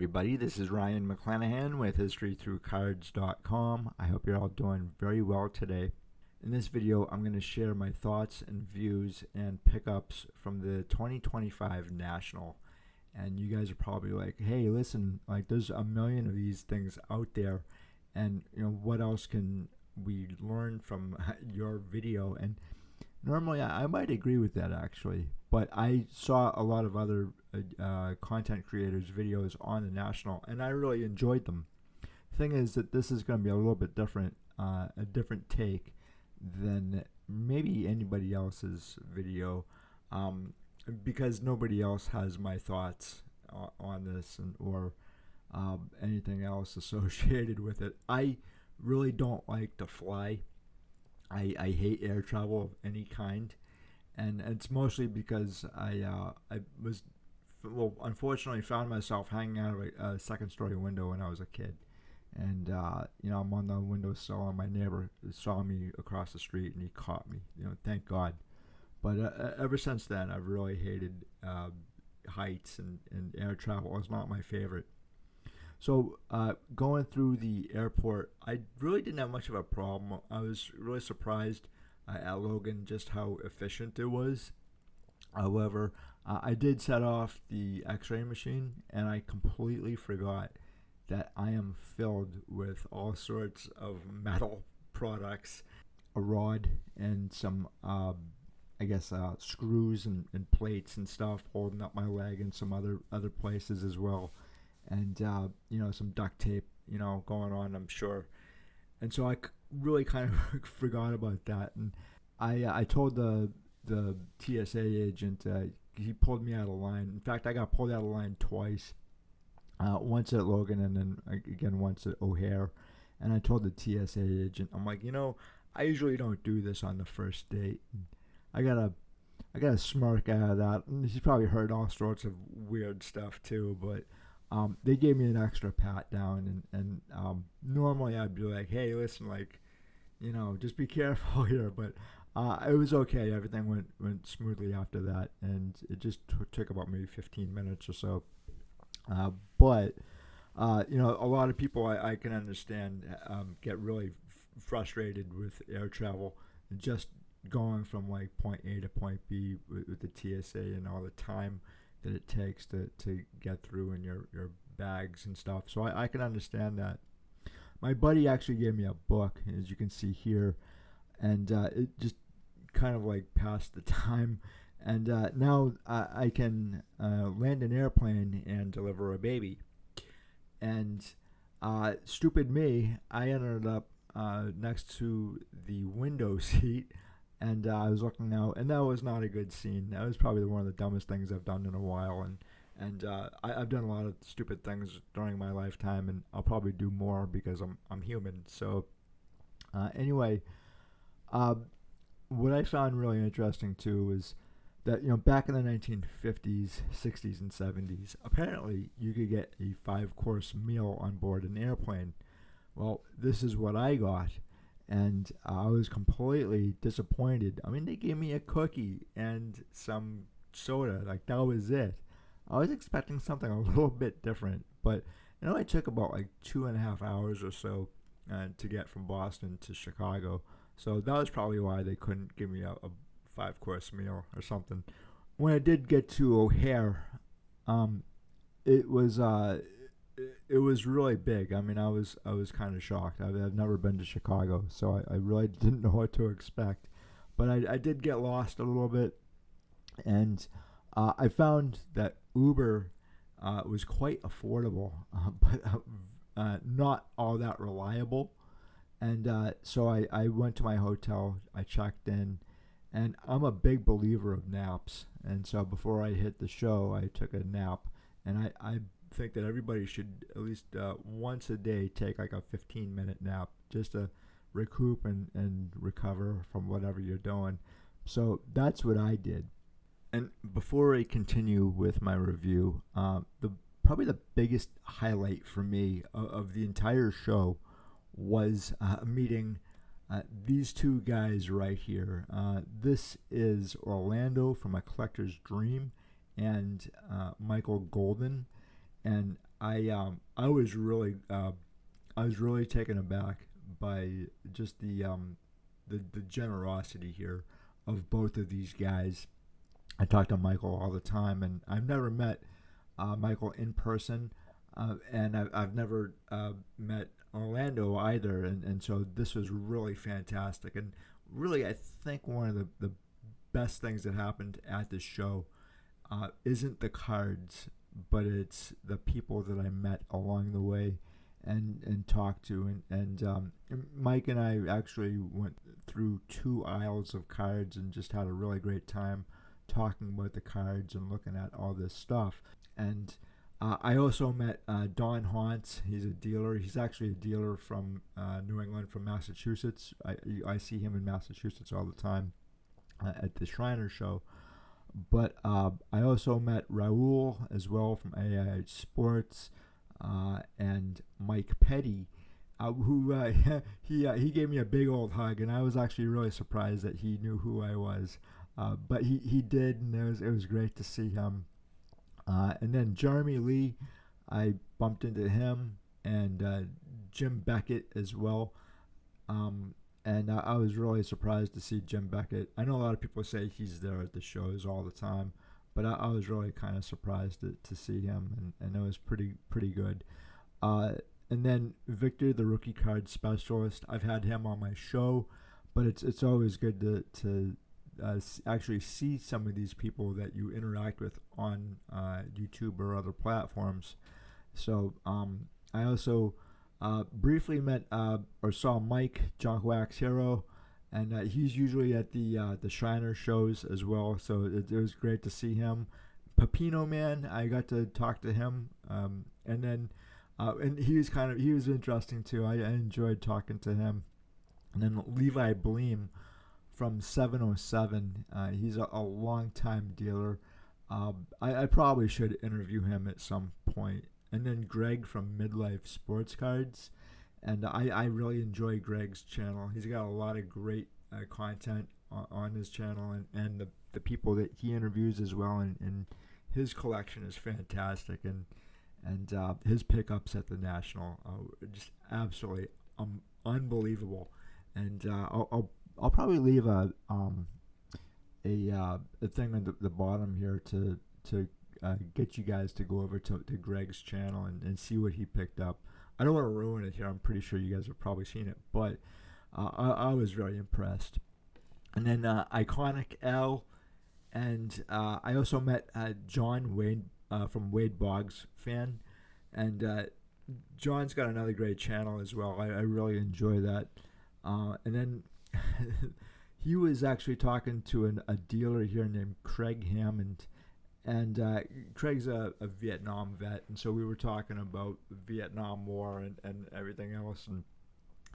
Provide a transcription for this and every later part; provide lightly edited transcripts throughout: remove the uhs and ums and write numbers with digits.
everybody. This is Ryan McClanahan with HistoryThroughCards.com. I hope you're all doing very well today. In this video, I'm going to share my thoughts and views and pickups from the 2025 National. And you guys are probably like, hey, listen, like there's a million of these things out there. And, what else can we learn from your video? And normally I might agree with that actually. But I saw a lot of other content creators' videos on the National, and I really enjoyed them. The thing is that this is going to be a little bit different, a different take than maybe anybody else's video, because nobody else has my thoughts on this or anything else associated with it. I really don't like to fly. I hate air travel of any kind. And it's mostly because I unfortunately found myself hanging out of a second-story window when I was a kid. And, I'm on the windowsill and my neighbor saw me across the street and he caught me, thank God. But ever since then, I've really hated heights and air travel. It's not my favorite. So going through the airport, I really didn't have much of a problem. I was really surprised at Logan just how efficient it was. However, I did set off the x-ray machine and I completely forgot that I am filled with all sorts of metal products, a rod and some screws and plates and stuff holding up my leg and some other places as well, and some duct tape going on, I'm sure. And so I really kind of forgot about that, and I told the TSA agent, he pulled me out of line. In fact, I got pulled out of line twice, once at Logan and then again once at O'Hare. And I told the TSA agent, I'm like, I usually don't do this on the first date. And I got a smirk out of that. And he's probably heard all sorts of weird stuff too, but they gave me an extra pat down, and normally I'd be like, hey, listen, like, just be careful here, but it was okay. Everything went smoothly after that, and it just took about maybe 15 minutes or so. But a lot of people I can understand get really frustrated with air travel, just going from like point A to point B with the TSA and all the time that it takes to get through in your bags and stuff. So I can understand that. My buddy actually gave me a book, as you can see here, and it just kind of like passed the time. And now I can land an airplane and deliver a baby. And stupid me, I ended up next to the window seat, and I was looking out, and that was not a good scene. That was probably one of the dumbest things I've done in a while, and I've done a lot of stupid things during my lifetime, and I'll probably do more because I'm human. So anyway, what I found really interesting too is that back in the 1950s, 60s, and 70s, apparently you could get a 5-course meal on board an airplane. Well, this is what I got. And I was completely disappointed. I mean, they gave me a cookie and some soda. Like, that was it. I was expecting something a little bit different. But it only took about like 2.5 hours or so to get from Boston to Chicago. So that was probably why they couldn't give me a 5-course meal or something. When I did get to O'Hare, it was really big. I mean, I was kind of shocked. I've never been to Chicago, so I really didn't know what to expect. But I did get lost a little bit, and I found that Uber was quite affordable, but not all that reliable. And so I went to my hotel, I checked in, and I'm a big believer of naps. And so before I hit the show, I took a nap, and I think that everybody should at least once a day take like a 15-minute nap just to recoup and recover from whatever you're doing. So that's what I did. And before I continue with my review, probably the biggest highlight for me of the entire show was meeting these two guys right here. This is Orlando from A Collector's Dream and Michael Golden. And I was really taken aback by just the generosity here of both of these guys. I talk to Michael all the time, and I've never met Michael in person, and I've never met Orlando either, and so this was really fantastic, and really I think one of the best things that happened at this show isn't the cards, but it's the people that I met along the way and talked to. And Mike and I actually went through 2 aisles of cards and just had a really great time talking about the cards and looking at all this stuff. And I also met Don Hauntz. He's a dealer. He's actually a dealer from New England, from Massachusetts. I see him in Massachusetts all the time at the Shriner show. But I also met Raul as well from AIH Sports, and Mike Petty, who he gave me a big old hug, and I was actually really surprised that he knew who I was. But he did, and it was great to see him. And then Jeremy Lee, I bumped into him, and Jim Beckett as well. And I was really surprised to see Jim Beckett. I know a lot of people say he's there at the shows all the time, but I was really kind of surprised to see him, and it was pretty good. And then Victor, the rookie card specialist, I've had him on my show, but it's always good to actually see some of these people that you interact with on YouTube or other platforms. So I also briefly met or saw Mike Junk Wax Hero, and he's usually at the Shriner shows as well. So it was great to see him. Pepino Man, I got to talk to him, and then and he was interesting too. I enjoyed talking to him. And then Levi Bleem from 707. He's a long-time dealer. I probably should interview him at some point. And then Greg from Midlife Sports Cards. And I really enjoy Greg's channel. He's got a lot of great content on his channel, and the people that he interviews as well. And his collection is fantastic. And his pickups at the National are just absolutely unbelievable. And I'll probably leave a thing on the bottom here to get you guys to go over to Greg's channel and see what he picked up. I don't want to ruin it here. I'm pretty sure you guys have probably seen it, but I was very impressed. And then Iconic L, and I also met John Wade from Wade Boggs Fan, and John's got another great channel as well. I really enjoy that. And then he was actually talking to a dealer here named Craig Hammond. And Craig's a Vietnam vet, and so we were talking about the Vietnam War and everything else. And,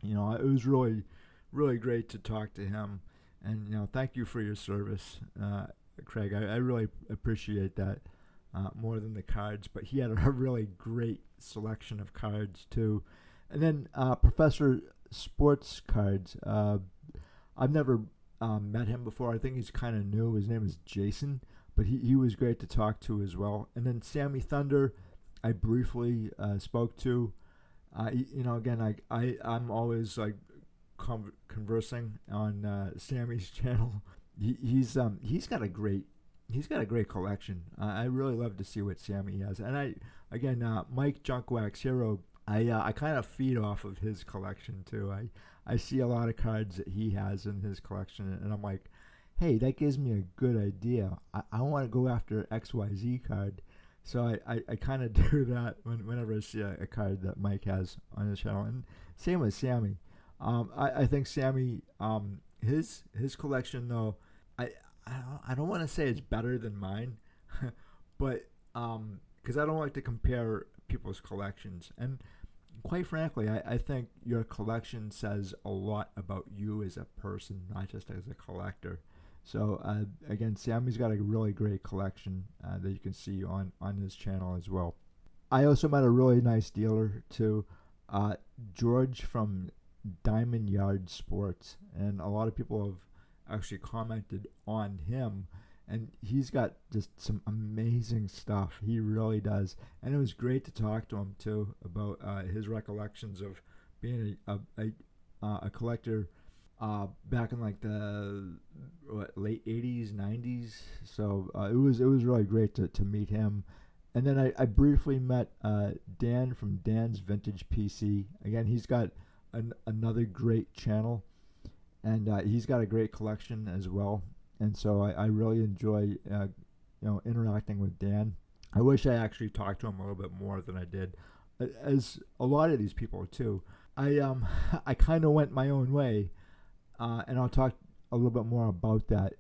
it was really, really great to talk to him. And, thank you for your service, Craig. I really appreciate that more than the cards. But he had a really great selection of cards, too. And then Professor Sports Cards. I've never met him before. I think he's kind of new. His name is Jason. But he was great to talk to as well. And then Sammy Thunder, I briefly spoke to. Again, I'm always like conversing on Sammy's channel. He's got a great collection. I really love to see what Sammy has. And Mike Junk Wax Hero, I kind of feed off of his collection too. I see a lot of cards that he has in his collection, and I'm like, hey, that gives me a good idea. I want to go after XYZ card. So I kind of do that whenever I see a card that Mike has on his channel. And same with Sammy. I think Sammy, his collection, though, I don't want to say it's better than mine, but because I don't like to compare people's collections. And quite frankly, I think your collection says a lot about you as a person, not just as a collector. So, again, Sammy's got a really great collection that you can see on his channel as well. I also met a really nice dealer, too, George from Diamond Yard Sports. And a lot of people have actually commented on him. and he's got just some amazing stuff. He really does, and it was great to talk to him too about his recollections of being a collector back in like the late '80s, '90s. So it was really great to meet him. And then I briefly met Dan from Dan's Vintage PC. Again, he's got another great channel, and he's got a great collection as well. And so I really enjoy interacting with Dan. I wish I actually talked to him a little bit more than I did, as a lot of these people too. I kind of went my own way, and I'll talk a little bit more about that.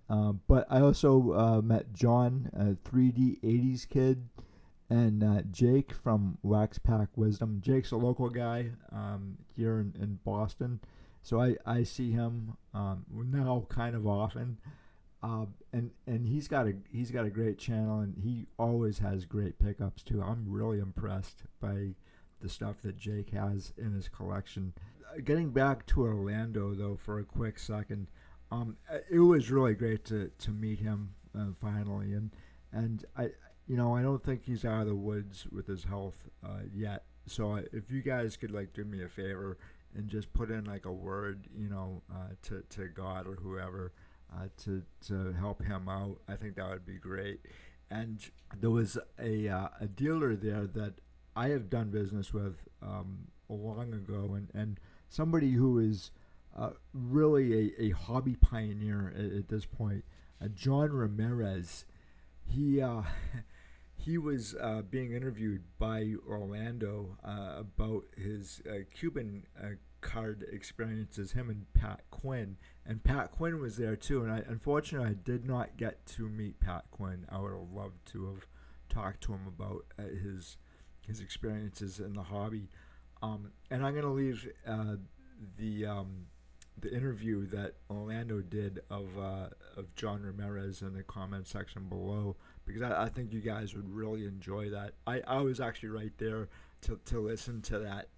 But I also met John, a 3D 80s kid, and Jake from Wax Pack Wisdom. Jake's a local guy here in Boston, so I see him now kind of often. And he's got a great channel, and he always has great pickups too. I'm really impressed by the stuff that Jake has in his collection. Getting back to Orlando though for a quick second, it was really great to meet him finally, and I don't think he's out of the woods with his health yet. So if you guys could like do me a favor and just put in like a word, to God or whoever, to help him out, I think that would be great. And there was a dealer there that I have done business with long ago, and somebody who is really a hobby pioneer at this point, John Rumirez. He he was being interviewed by Orlando about his Cuban card experiences, him and Pat Quinn. And Pat Quinn was there too, and unfortunately I did not get to meet Pat Quinn. I would have loved to have talked to him about his experiences in the hobby. And I'm gonna leave the interview that Orlando did of John Rumirez in the comment section below, because I think you guys would really enjoy that. I was actually right there to listen to that.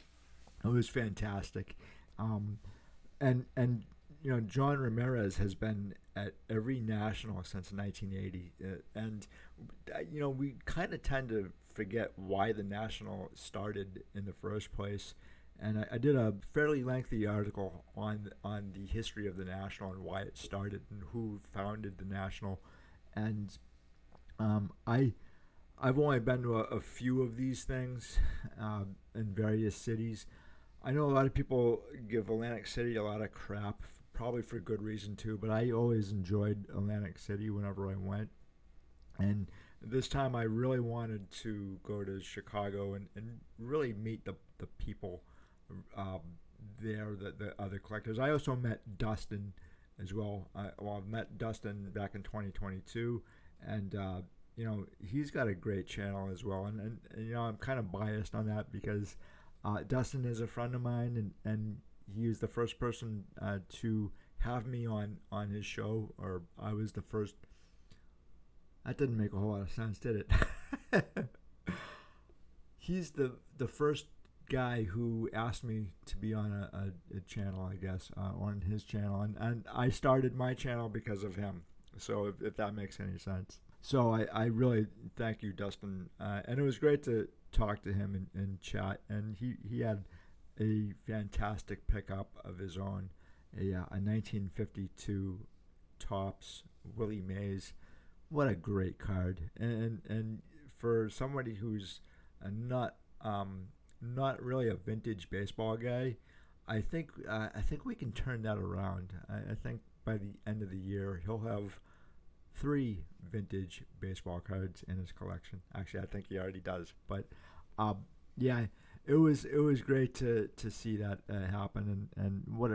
It was fantastic. And John Rumirez has been at every national since 1980, and we kind of tend to forget why the national started in the first place. And I did a fairly lengthy article on the history of the national and why it started and who founded the national. And I've only been to a few of these things in various cities. I know a lot of people give Atlantic City a lot of crap, probably for good reason too, but I always enjoyed Atlantic City whenever I went. And this time I really wanted to go to Chicago and really meet the people there, the other collectors. I also met Dustin as well. I've met Dustin back in 2022, and he's got a great channel as well. And I'm kind of biased on that because Dustin is a friend of mine, and he was the first person to have me on his show, or I was the first. That didn't make a whole lot of sense, did it? He's the first guy who asked me to be on a channel, I guess, on his channel, and I started my channel because of him. So if that makes any sense. So I really thank you, Dustin, and it was great to talk to him and chat. And he had a fantastic pickup of his own, a 1952 Topps Willie Mays. What a great card, and for somebody who's not really a vintage baseball guy, I think we can turn that around. I think by the end of the year he'll have 3 vintage baseball cards in his collection. Actually, I think he already does. But yeah, it was great to see that happen, and what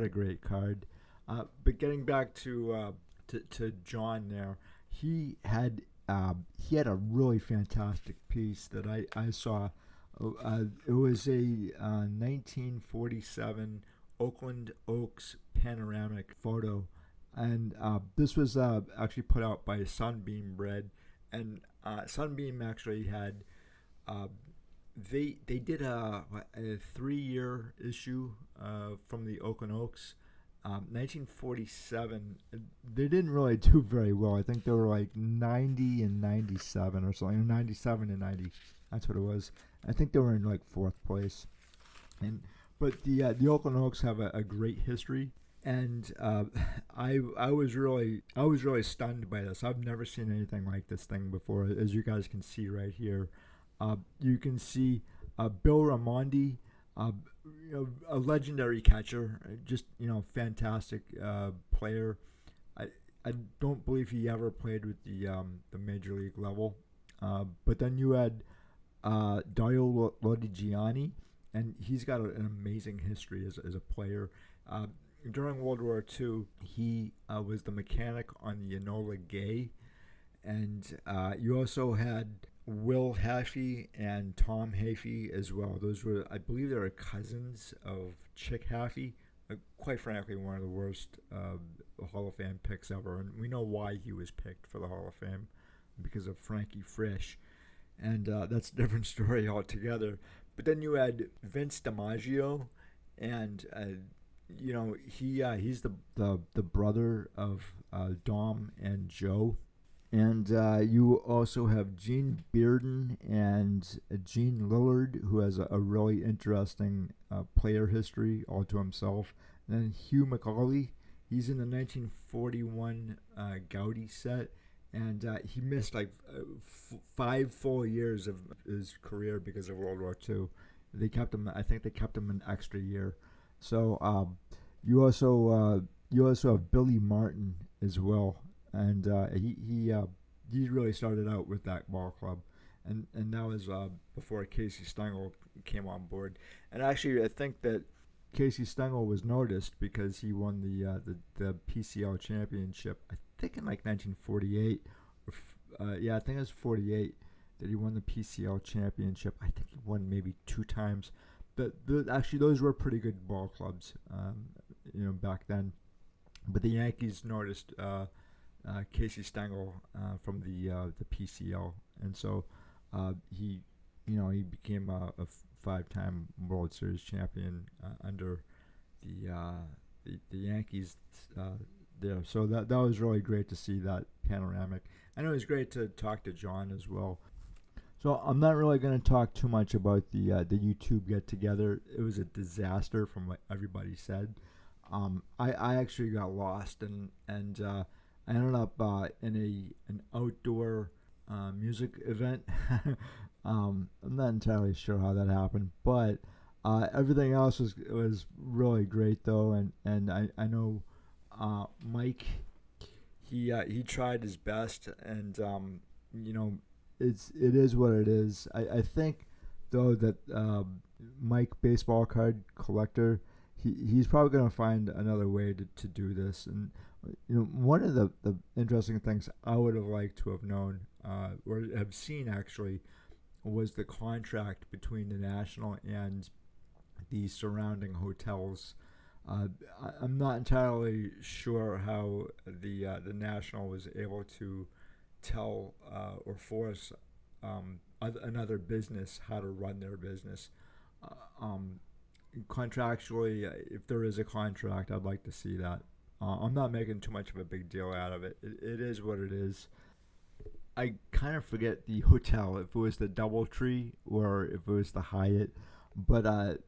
a great card. But getting back to John there, he had a really fantastic piece that I saw. It was a 1947 Oakland Oaks panoramic photo, and this was actually put out by Sunbeam Bread, and Sunbeam actually had they did a 3-year issue from the Oakland Oaks, 1947, they didn't really do very well. I think they were like 90 and 97 or something. 97 and 90. That's what it was. I think they were in like fourth place. And but the Oakland Oaks have a great history, and I was really stunned by this. I've never seen anything like this thing before. As you guys can see right here, you can see Bill Raimondi, uh, a legendary catcher, just fantastic player. I I don't believe he ever played with the major league level. But then you had Dario Lodigiani, and he's got an amazing history as a player. Uh, During World War II, he was the mechanic on the Enola Gay, and you also had Will Haffey and Tom Haffey as well. Those were, I believe, they were cousins of Chick Haffey. Quite frankly, one of the worst Hall of Fame picks ever, and we know why he was picked for the Hall of Fame, because of Frankie Frisch, and that's a different story altogether. But then you had Vince DiMaggio, and he's the brother of Dom and Joe. And you also have Gene Bearden and Gene Lillard, who has a really interesting player history all to himself. And then Hugh McCauley, he's in the 1941 Gaudy set, and he missed like 5 full years of his career because of World War II. They kept him. I think they kept him an extra year. So you also have Billy Martin as well, and he really started out with that ball club, and that was before Casey Stengel came on board. And actually, I think that Casey Stengel was noticed because he won the PCL championship. I think in like 1948. Yeah, I think it was 48 that he won the PCL championship. I think he won maybe 2 times. But actually, those were pretty good ball clubs, back then. But the Yankees noticed Casey Stengel from the PCL, and so he became a 5-time World Series champion under the Yankees there. So that was really great to see that panoramic. I know it was great to talk to John as well. So I'm not really going to talk too much about the YouTube get together. It was a disaster from what everybody said. I actually got lost, and I ended up in an outdoor music event. I'm not entirely sure how that happened, but everything else was really great though, and I know Mike, he tried his best, and it is what it is. I think though that Mike, baseball card collector, he's probably going to find another way to do this. And one of the interesting things I would have liked to have known or have seen actually was the contract between the National and the surrounding hotels. I'm not entirely sure how the National was able to tell or force another business how to run their business. Contractually, if there is a contract, I'd like to see that. I'm not making too much of a big deal out of it. It is what it is. I kind of forget the hotel, if it was the DoubleTree or if it was the Hyatt. But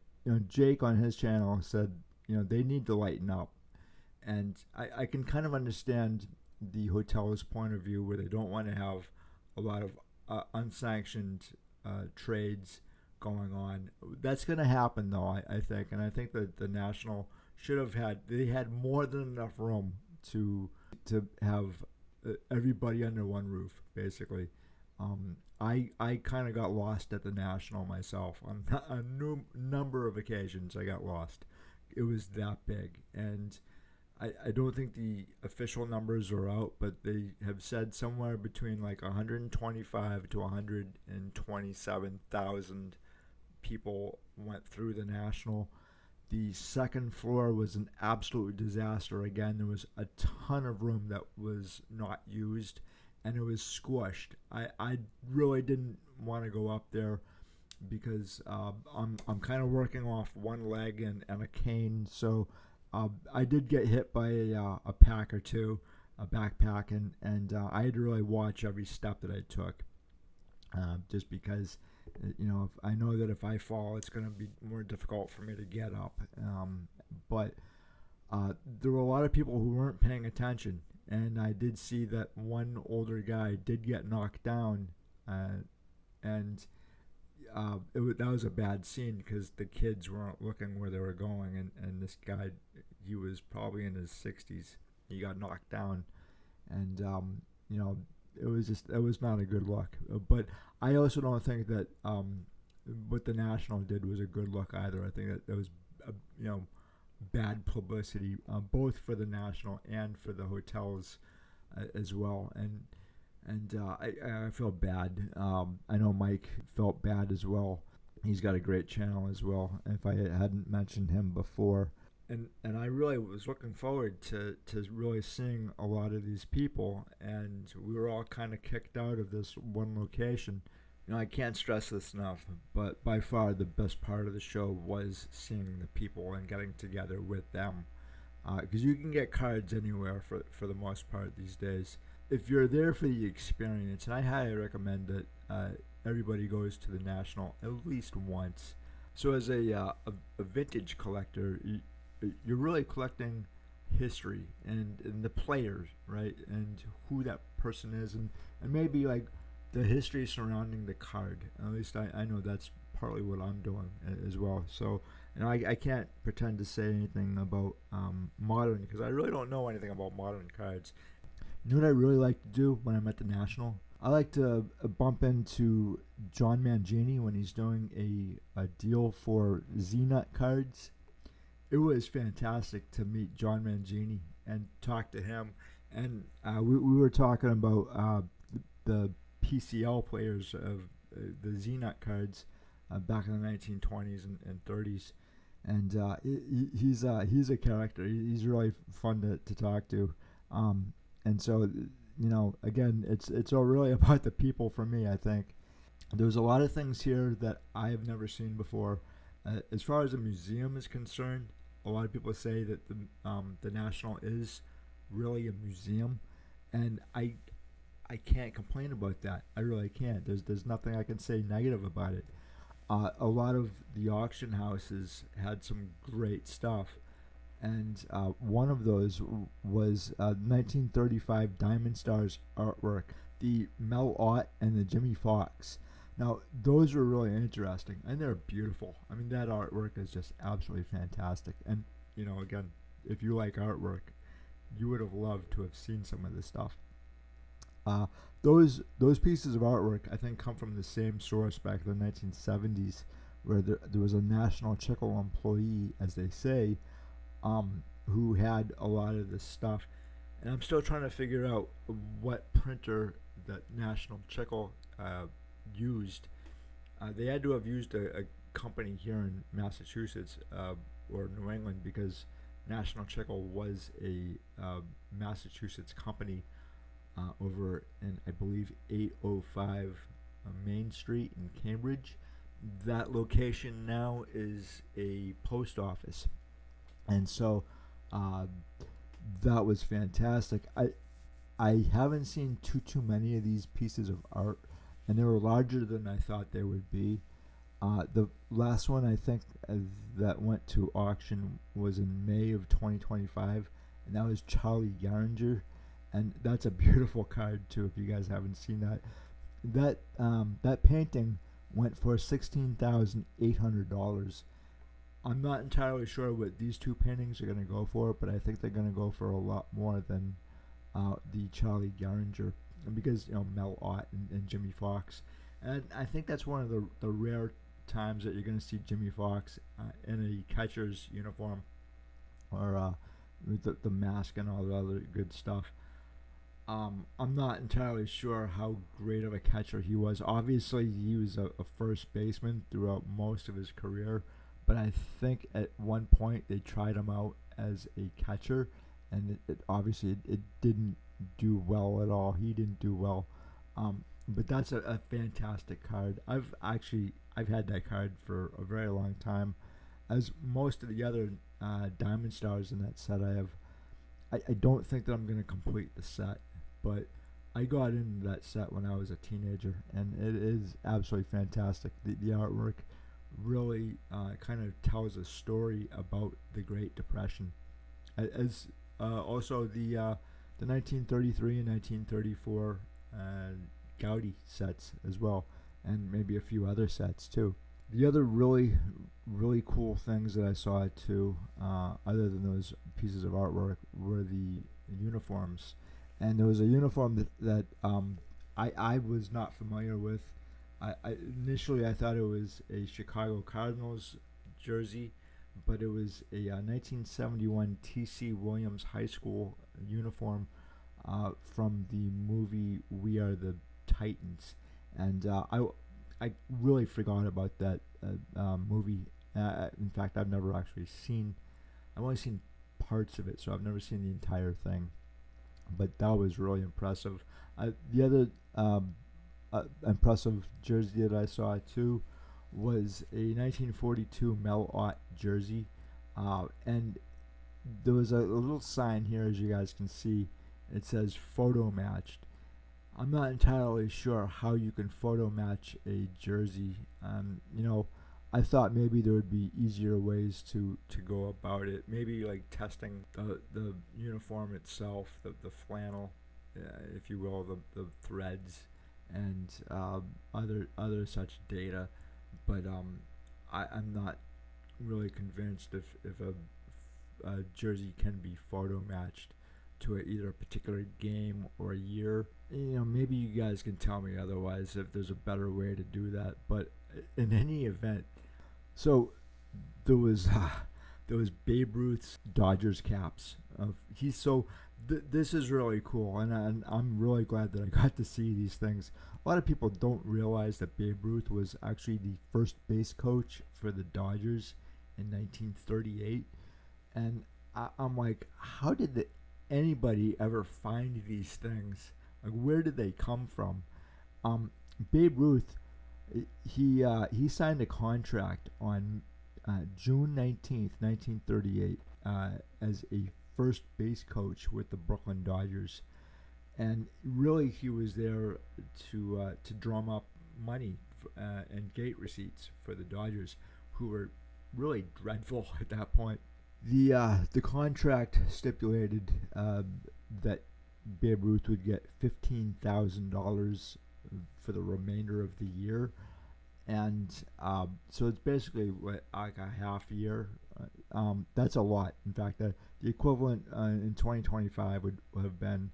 Jake on his channel said they need to lighten up, and I can kind of understand the hotel's point of view where they don't want to have a lot of unsanctioned trades going on. That's going to happen though, I think, and I think that the National should have had more than enough room to have everybody under one roof, basically. I kind of got lost at the National myself on a number of occasions. I got lost. It was that big, and I don't think the official numbers are out, but they have said somewhere between like 125 to 127,000 people went through the National. The second floor was an absolute disaster. Again, there was a ton of room that was not used, and it was squished. I really didn't want to go up there because I'm kind of working off one leg and a cane, so I did get hit by a pack or two, a backpack, and I had to really watch every step that I took, just because, if I know that if I fall, it's going to be more difficult for me to get up. But there were a lot of people who weren't paying attention, and I did see that one older guy did get knocked down, and that was a bad scene because the kids weren't looking where they were going, and this guy, he was probably in his 60s. He got knocked down, and it was not a good look. But I also don't think that what the National did was a good look either. I think that it was bad publicity, both for the National and for the hotels as well. And I feel bad. I know Mike felt bad as well. He's got a great channel as well, if I hadn't mentioned him before. And I really was looking forward to really seeing a lot of these people, and we were all kind of kicked out of this one location. I can't stress this enough, but by far the best part of the show was seeing the people and getting together with them. Because you can get cards anywhere for the most part these days. If you're there for the experience, and I highly recommend that everybody goes to the National at least once. So as a vintage collector, you're really collecting history and the players, right? And who that person is, and maybe like the history surrounding the card. At least I know that's partly what I'm doing as well. So, I can't pretend to say anything about modern, because I really don't know anything about modern cards. You know what I really like to do when I'm at the National? I like to bump into John Mangini when he's doing a deal for Z-Nut cards. It was fantastic to meet John Mangini and talk to him. And we were talking about the PCL players of the Z-Nut cards back in the 1920s and 30s. And he's a character. He's really fun to talk to. And so, again, it's all really about the people for me, I think. There's a lot of things here that I have never seen before. As far as a museum is concerned, a lot of people say that the National is really a museum, and I can't complain about that. I really can't. There's nothing I can say negative about it. A lot of the auction houses had some great stuff, and one of those was 1935 Diamond Stars artwork, the Mel Ott and the Jimmy Fox. Now, those were really interesting, and they're beautiful. I mean, that artwork is just absolutely fantastic. And, again, if you like artwork, you would have loved to have seen some of this stuff. Those pieces of artwork, I think, come from the same source back in the 1970s, where there was a National Chickle employee, as they say, who had a lot of this stuff. And I'm still trying to figure out what printer that National Chickle used. They had to have used a company here in Massachusetts or New England, because National Chickle was a Massachusetts company over in, I believe, 805 Main Street in Cambridge. That location now is a post office, and so that was fantastic. I haven't seen too many of these pieces of art, and they were larger than I thought they would be. The last one I think that went to auction was in May of 2025, and that was Charlie Garinger, and that's a beautiful card too. If you guys haven't seen that painting went for $16,800. I'm not entirely sure what these two paintings are going to go for, but I think they're going to go for a lot more than the Charlie Garinger, because Mel Ott and Jimmy Fox, and I think that's one of the rare times that you're going to see Jimmy Fox in a catcher's uniform, or with the mask and all the other good stuff. I'm not entirely sure how great of a catcher he was. Obviously, he was a first baseman throughout most of his career, but I think at one point they tried him out as a catcher, and it obviously it didn't do well at all. He didn't do well. But that's a fantastic card. I've had that card for a very long time. as most of the other Diamond Stars in that set, I don't think that I'm gonna complete the set, but I got into that set when I was a teenager, and it is absolutely fantastic. The artwork really kind of tells a story about the Great Depression, as also the 1933 and 1934 Gaudi sets as well, and maybe a few other sets too. The other really cool things that I saw too, other than those pieces of artwork, were the uniforms. And there was a uniform that I was not familiar with. Initially I thought it was a Chicago Cardinals jersey, but it was a 1971 T.C. Williams High School uniform from the movie We Are the Titans, and I really forgot about that movie. In fact, I've never actually seen. I've only seen parts of it, so I've never seen the entire thing. But that was really impressive. The other impressive jersey that I saw too was a 1942 Mel Ott jersey, and there was a little sign here, as you guys can see. It says photo matched. I'm not entirely sure how you can photo match a jersey. I thought maybe there would be easier ways to go about it. Maybe like testing the uniform itself, the flannel, if you will, the threads, and other such data. But I'm not really convinced if a jersey can be photo matched to either a particular game or a year. Maybe you guys can tell me otherwise if there's a better way to do that. But in any event, so there was Babe Ruth's Dodgers caps. This is really cool, and I'm really glad that I got to see these things. A lot of people don't realize that Babe Ruth was actually the first base coach for the Dodgers in 1938, and I'm like, how did anybody ever find these things? Like, where did they come from? Babe Ruth, he signed a contract on June 19th, 1938, as a first base coach with the Brooklyn Dodgers, and really he was there to drum up money and gate receipts for the Dodgers, who were really dreadful at that point. The contract stipulated that Babe Ruth would get $15,000 for the remainder of the year, and so it's basically like a half year. That's a lot. In fact, the equivalent in 2025 would have been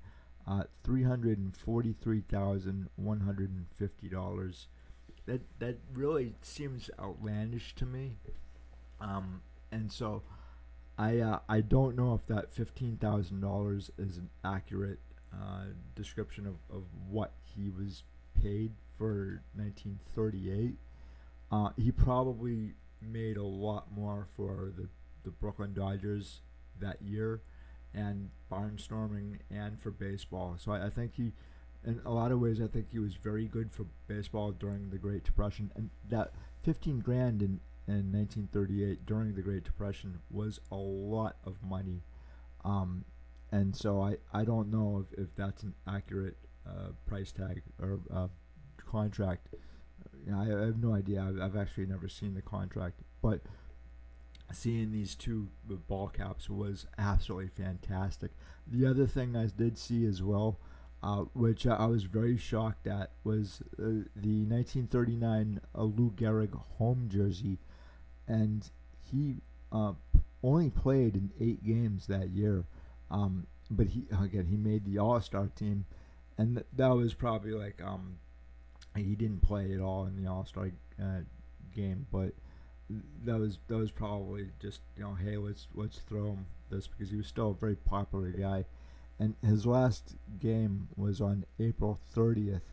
$343,150. That really seems outlandish to me, and so I don't know if that $15,000 is an accurate description of what he was paid for 1938. He probably made a lot more for the Brooklyn Dodgers that year, and barnstorming, and for baseball. So I think he, in a lot of ways, I think he was very good for baseball during the Great Depression, and that 15 grand in 1938 during the Great Depression was a lot of money. And so I don't know if that's an accurate price tag or contract. I have no idea. I've actually never seen the contract, but seeing these two ball caps was absolutely fantastic. The other thing I did see as well, which I was very shocked at, was the 1939 Lou Gehrig home jersey, and he only played in 8 games that year, but he made the All-Star team, and that was probably like he didn't play at all in the All-Star game, but that was probably just, hey, let's throw him this, because he was still a very popular guy. And his last game was on April 30th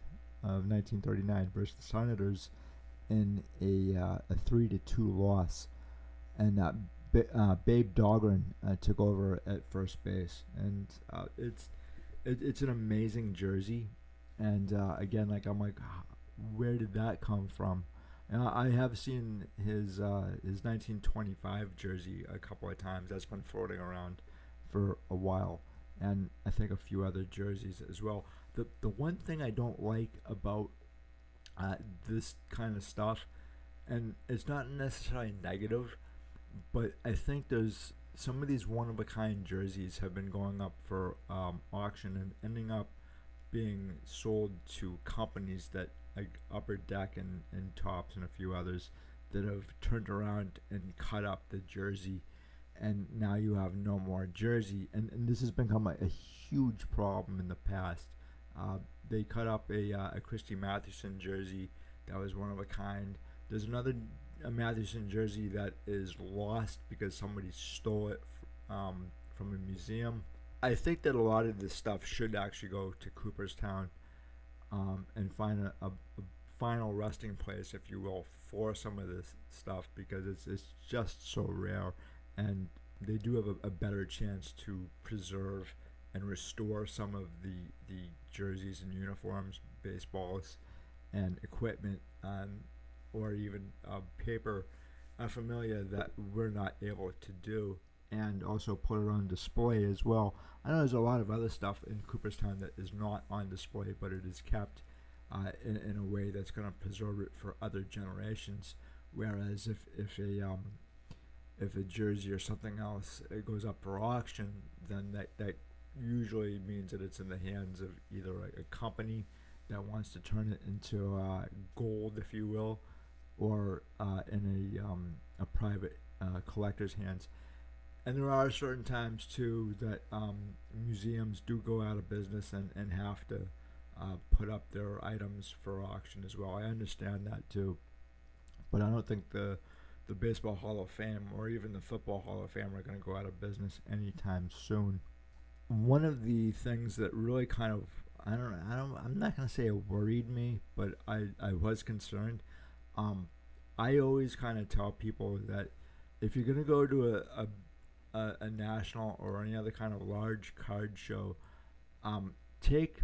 of 1939 versus the Senators in a 3-2 loss, and Babe Dahlgren took over at first base, and it's an amazing jersey. And again, like, I'm like, where did that come from? I have seen his 1925 jersey a couple of times. That's been floating around for a while, and I think a few other jerseys as well. The one thing I don't like about uh, this kind of stuff, and it's not necessarily negative, but I think there's some of these one of a kind jerseys have been going up for auction and ending up being sold to companies that like Upper Deck and Tops and a few others that have turned around and cut up the jersey, and now you have no more jersey, and this has become a huge problem in the past. uh, they cut up a Christy Mathewson jersey that was one of a kind. There's another a Mathewson jersey that is lost because somebody stole it from a museum. I think that a lot of this stuff should actually go to Cooperstown, and find a final resting place, if you will, for some of this stuff because it's just so rare, and they do have a better chance to preserve and restore some of the jerseys and uniforms, baseballs, and equipment, or even paper familia that we're not able to do, and also put it on display as well. I know there's a lot of other stuff in Cooperstown that is not on display, but it is kept in a way that's going to preserve it for other generations. Whereas if a jersey or something else it goes up for auction, then that usually means that it's in the hands of either a company that wants to turn it into gold, if you will, or in a private collector's hands. And there are certain times too that museums do go out of business and have to put up their items for auction as well. I understand that too, but I don't think the Baseball Hall of Fame or even the Football Hall of Fame are going to go out of business anytime soon. One of the things that really kind of I'm not going to say it worried me, but I was concerned. I always kind of tell people that if you're going to go to a national or any other kind of large card show, take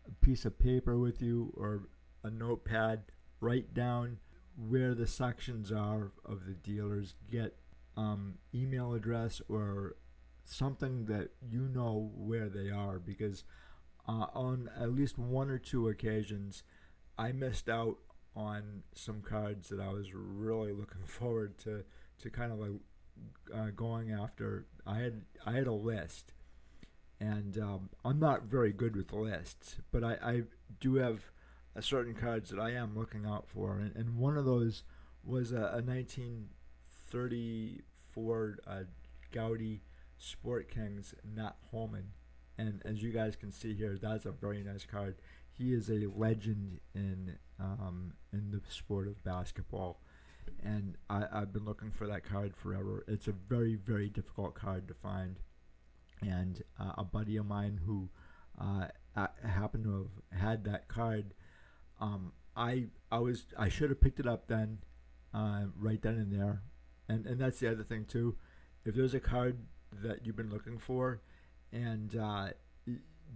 a piece of paper with you or a notepad, write down where the sections are of the dealers, get email address or something that you know where they are, because on at least one or two occasions I missed out on some cards that I was really looking forward to kind of like going after. I had a list, and I'm not very good with lists, but I do have certain cards that I am looking out for, and one of those was a 1934 Gaudy Sport Kings Nat Holman, and as you guys can see here, that's a very nice card. He is a legend in the sport of basketball, and I've been looking for that card forever. It's a very, very difficult card to find, and a buddy of mine who happened to have had that card, I should have picked it up then, right then and there, and that's the other thing too. If there's a card that you've been looking for, and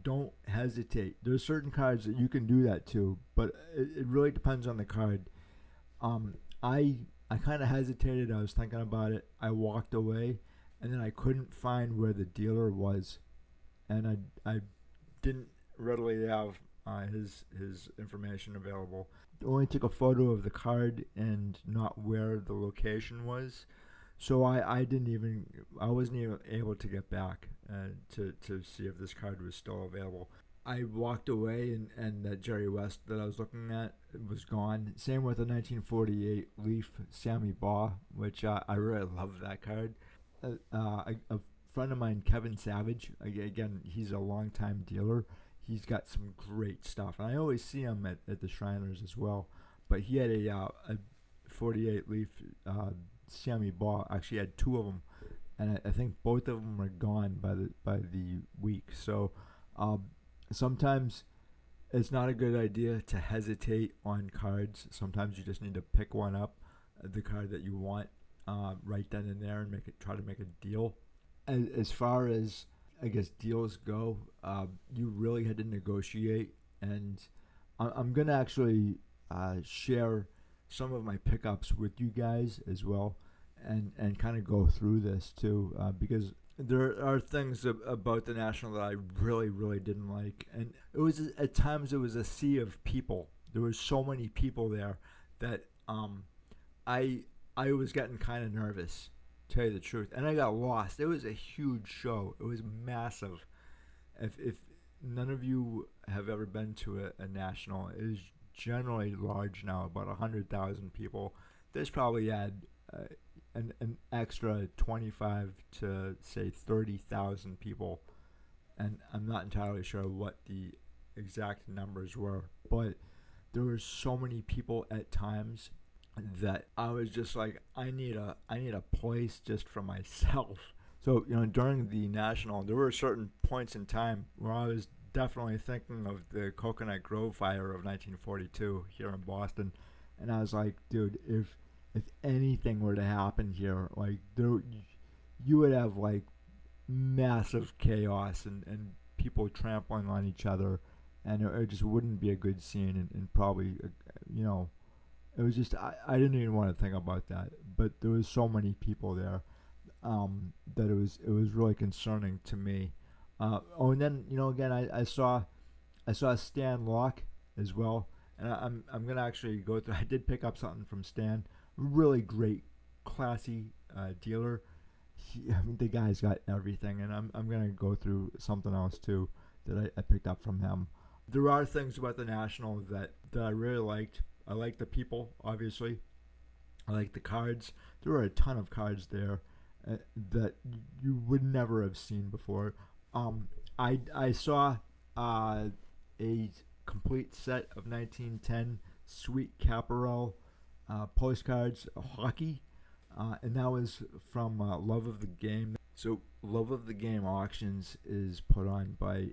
don't hesitate. There's certain cards that you can do that to, but it really depends on the card. Um, I kind of hesitated. I was thinking about it. I walked away, and then I couldn't find where the dealer was, and I didn't readily have his information available. I only took a photo of the card and not where the location was, so I wasn't even able to get back to see if this card was still available. I walked away, and that Jerry West that I was looking at was gone. Same with the 1948 Leaf Sammy Baugh, which I really love that card. A friend of mine, Kevin Savage, again, he's a longtime dealer. He's got some great stuff, and I always see him at the Shriners as well. But he had a 48 Leaf Sammy Baugh. Actually, had two of them, and I think both of them are gone by the week. So sometimes it's not a good idea to hesitate on cards. Sometimes you just need to pick one up, the card that you want, right then and there, and try to make a deal. As far as I guess deals go, you really had to negotiate, and I'm gonna actually share some of my pickups with you guys as well, and kind of go through this too, because there are things about the National that I really really didn't like, and it was at times it was a sea of people. There was so many people there that I I was getting kind of nervous, to tell you the truth, and I got lost. It was a huge show. It was massive. If none of you have ever been to a national, it is generally large now, about 100,000 people. This probably had an extra 25 to say 30,000 people, and I'm not entirely sure what the exact numbers were, but there were so many people at times that I was just like, I need a place just for myself. So during the national, there were certain points in time where I was definitely thinking of the Coconut Grove fire of 1942 here in Boston, and I was like, dude, if anything were to happen here, like you would have like massive chaos and people trampling on each other, and it just wouldn't be a good scene, and probably you know it was just I didn't even want to think about that, but there was so many people there, that it was really concerning to me. And then again I saw Stan Locke as well, and I'm gonna actually go through. I did pick up something from Stan, really great, classy dealer. I mean, the guy's got everything, and I'm gonna go through something else too that I picked up from him. There are things about the National that I really liked. I like the people, obviously. I like the cards. There were a ton of cards there that you would never have seen before. I saw a complete set of 1910 Sweet Caparel postcards, hockey, and that was from Love of the Game. So Love of the Game auctions is put on by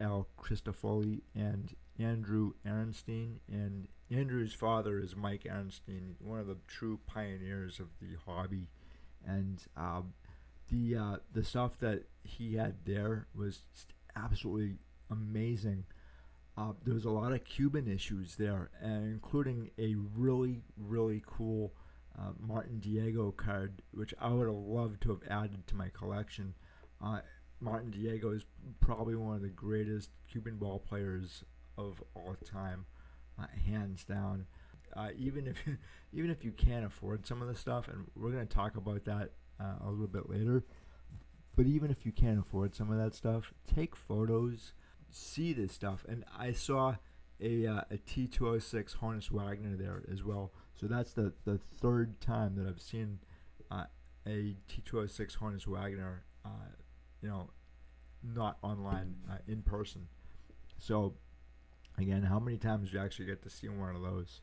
Al Christofoli and Andrew Aaronstein, and Andrew's father is Mike Aaronstein, one of the true pioneers of the hobby, and the stuff that he had there was just absolutely amazing. There was a lot of Cuban issues there, including a really really cool Martin Diego card, which I would have loved to have added to my collection. Uh, Martin Diego is probably one of the greatest Cuban ball players of all time, hands down. Even if even if you can't afford some of the stuff, and we're gonna talk about that a little bit later. But even if you can't afford some of that stuff, take photos, see this stuff. And I saw a T206 Honus Wagner there as well. So that's the third time that I've seen a T206 Honus Wagner, you know, not online, in person. So again, how many times do you actually get to see one of those?